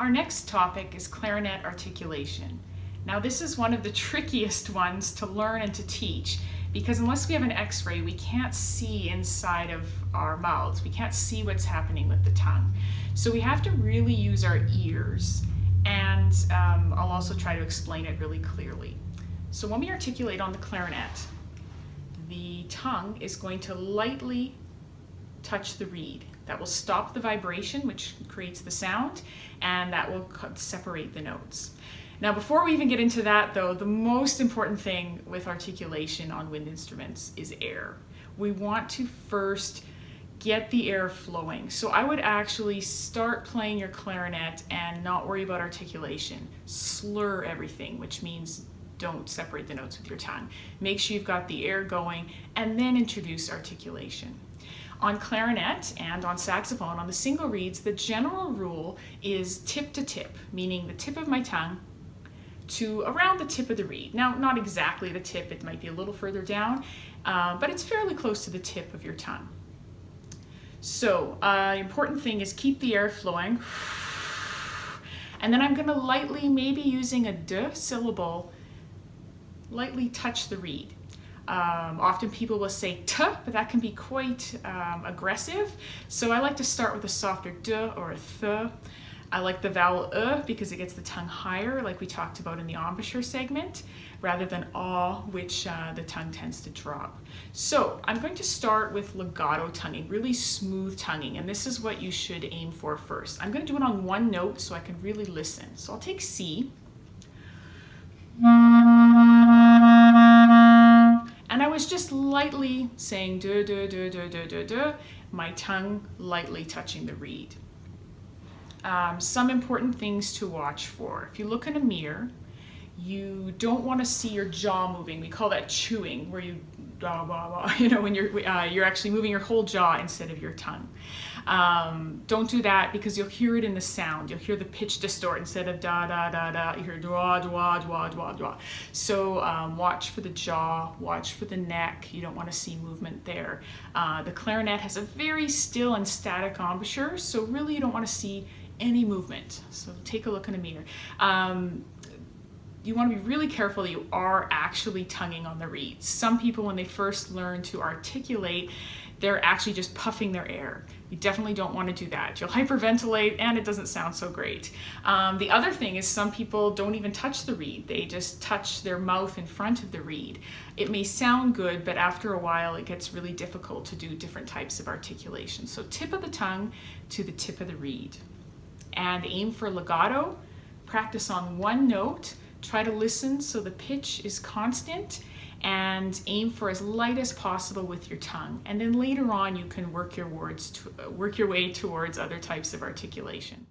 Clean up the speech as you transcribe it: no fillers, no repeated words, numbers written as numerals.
Our next topic is clarinet articulation. Now this is one of the trickiest ones to learn and to teach because unless we have an x-ray, we can't see inside of our mouths. We can't see what's happening with the tongue. So we have to really use our ears, and I'll also try to explain it really clearly. So when we articulate on the clarinet, the tongue is going to lightly touch the reed. That will stop the vibration, which creates the sound, and that will separate the notes. Now, before we even get into that though, the most important thing with articulation on wind instruments is air. We want to first get the air flowing. So I would actually start playing your clarinet and not worry about articulation. Slur everything, which means don't separate the notes with your tongue. Make sure you've got the air going and then introduce articulation. On clarinet and on saxophone, on the single reeds, the general rule is tip to tip, meaning the tip of my tongue to around the tip of the reed. Now, not exactly the tip, it might be a little further down, but it's fairly close to the tip of your tongue. So, the important thing is keep the air flowing. And then I'm gonna lightly, maybe using a d syllable, lightly touch the reed. Often people will say t, but that can be quite aggressive. So I like to start with a softer d or a th. I like the vowel because it gets the tongue higher, like we talked about in the embouchure segment, rather than which the tongue tends to drop. So I'm going to start with legato tonguing, really smooth tonguing, and this is what you should aim for first. I'm going to do it on one note so I can really listen. So I'll take C. And I was just lightly saying duh, duh, duh, duh, duh, duh, duh, my tongue lightly touching the reed. Some important things to watch for. If you look in a mirror, you don't want to see your jaw moving. We call that chewing, where you, when you're actually moving your whole jaw instead of your tongue. Don't do that because you'll hear it in the sound. You'll hear the pitch distort. Instead of da da da da, you hear dwa dwa dwa dwa dwa. So watch for the jaw, watch for the neck. You don't want to see movement there. The clarinet has a very still and static embouchure, so really you don't want to see any movement. So take a look in a mirror. You want to be really careful that you are actually tonguing on the reeds. Some people, when they first learn to articulate, they're actually just puffing their air. You definitely don't want to do that. You'll hyperventilate and it doesn't sound so great. The other thing is some people don't even touch the reed. They just touch their mouth in front of the reed. It may sound good, but after a while it gets really difficult to do different types of articulation. So tip of the tongue to the tip of the reed. And aim for legato. Practice on one note. Try to listen so the pitch is constant, and aim for as light as possible with your tongue. And then later on you can work your way towards other types of articulation.